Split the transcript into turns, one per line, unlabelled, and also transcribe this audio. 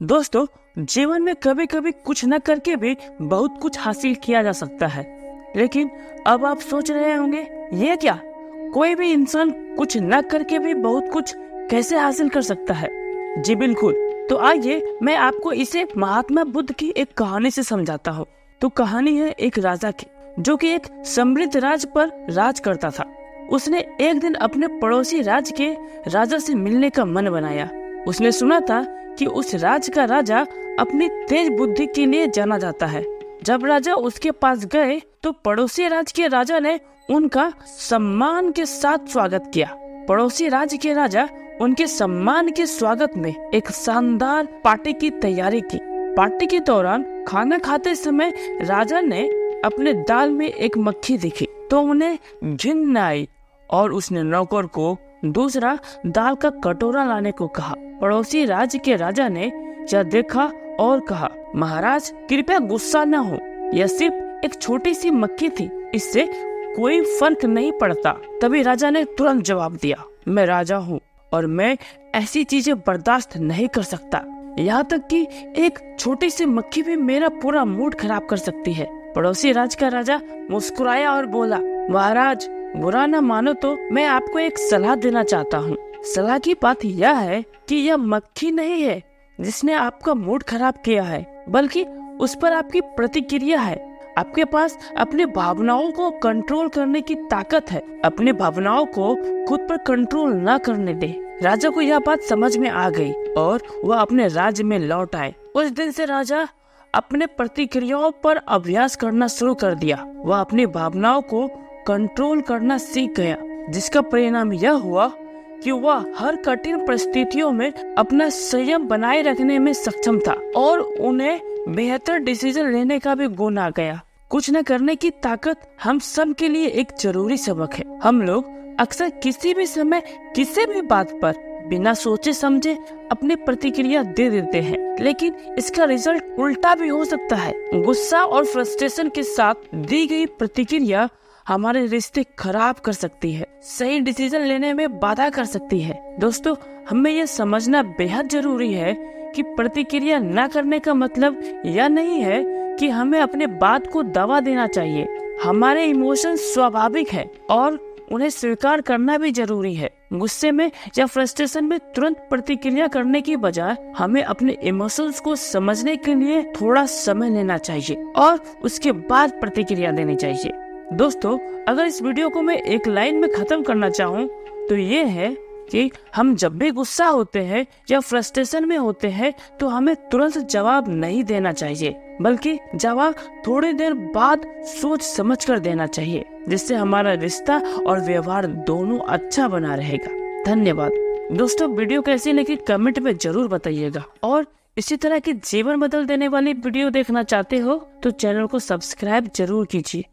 दोस्तों, जीवन में कभी कभी कुछ न करके भी बहुत कुछ हासिल किया जा सकता है। लेकिन अब आप सोच रहे होंगे, ये क्या, कोई भी इंसान कुछ न करके भी बहुत कुछ कैसे हासिल कर सकता है? जी बिल्कुल। तो आइए मैं आपको इसे महात्मा बुद्ध की एक कहानी से समझाता हूँ। तो कहानी है एक राजा की, जो कि एक समृद्ध राज्य पर राज करता था। उसने एक दिन अपने पड़ोसी राज्य के राजा से मिलने का मन बनाया। उसने सुना था कि उस राज्य का राजा अपनी तेज बुद्धि के लिए जाना जाता है। जब राजा उसके पास गए तो पड़ोसी राज्य के राजा ने उनका सम्मान के साथ स्वागत किया। पड़ोसी राज्य के राजा उनके सम्मान के स्वागत में एक शानदार पार्टी की तैयारी की। पार्टी के दौरान खाना खाते समय राजा ने अपने दाल में एक मक्खी देखी तो उन्हें घिन आई और उसने नौकर को दूसरा दाल का कटोरा लाने को कहा। पड़ोसी राज्य के राजा ने यह देखा और कहा, महाराज कृपया गुस्सा न हो, यह सिर्फ एक छोटी सी मक्खी थी, इससे कोई फर्क नहीं पड़ता। तभी राजा ने तुरंत जवाब दिया, मैं राजा हूँ और मैं ऐसी चीजें बर्दाश्त नहीं कर सकता। यहाँ तक कि एक छोटी सी मक्खी भी मेरा पूरा मूड खराब कर सकती है। पड़ोसी राज्य का राजा मुस्कुराया और बोला, महाराज बुरा न मानो तो मैं आपको एक सलाह देना चाहता हूँ। सलाह की बात यह है कि यह मक्खी नहीं है जिसने आपका मूड खराब किया है, बल्कि उस पर आपकी प्रतिक्रिया है। आपके पास अपनी भावनाओं को कंट्रोल करने की ताकत है। अपनी भावनाओं को खुद पर कंट्रोल न करने दे। राजा को यह बात समझ में आ गई और वह अपने राज्य में लौट आए। उस दिन से राजा अपने प्रतिक्रियाओं पर अभ्यास करना शुरू कर दिया। वह अपनी भावनाओं को कंट्रोल करना सीख गया, जिसका परिणाम यह हुआ कि वह हर कठिन परिस्थितियों में अपना संयम बनाए रखने में सक्षम था और उन्हें बेहतर डिसीजन लेने का भी गुण आ गया। कुछ न करने की ताकत हम सब के लिए एक जरूरी सबक है। हम लोग अक्सर किसी भी समय किसी भी बात पर बिना सोचे समझे अपनी प्रतिक्रिया दे देते हैं, लेकिन इसका रिजल्ट उल्टा भी हो सकता है। गुस्सा और फ्रस्ट्रेशन के साथ दी गई प्रतिक्रिया हमारे रिश्ते खराब कर सकती है, सही डिसीजन लेने में बाधा कर सकती है। दोस्तों, हमें यह समझना बेहद जरूरी है कि प्रतिक्रिया न करने का मतलब यह नहीं है कि हमें अपने बात को दबा देना चाहिए। हमारे इमोशन स्वाभाविक है और उन्हें स्वीकार करना भी जरूरी है। गुस्से में या फ्रस्ट्रेशन में तुरंत प्रतिक्रिया करने की बजाय हमें अपने इमोशंस को समझने के लिए थोड़ा समय लेना चाहिए और उसके बाद प्रतिक्रिया देनी चाहिए। दोस्तों, अगर इस वीडियो को मैं एक लाइन में खत्म करना चाहूँ तो ये है कि हम जब भी गुस्सा होते हैं या फ्रस्ट्रेशन में होते हैं तो हमें तुरंत जवाब नहीं देना चाहिए, बल्कि जवाब थोड़ी देर बाद सोच समझ कर देना चाहिए, जिससे हमारा रिश्ता और व्यवहार दोनों अच्छा बना रहेगा। धन्यवाद। दोस्तों, वीडियो कैसी लगी कमेंट में जरूर बताइएगा और इसी तरह की जीवन बदल देने वाली वीडियो देखना चाहते हो तो चैनल को सब्सक्राइब जरूर कीजिए।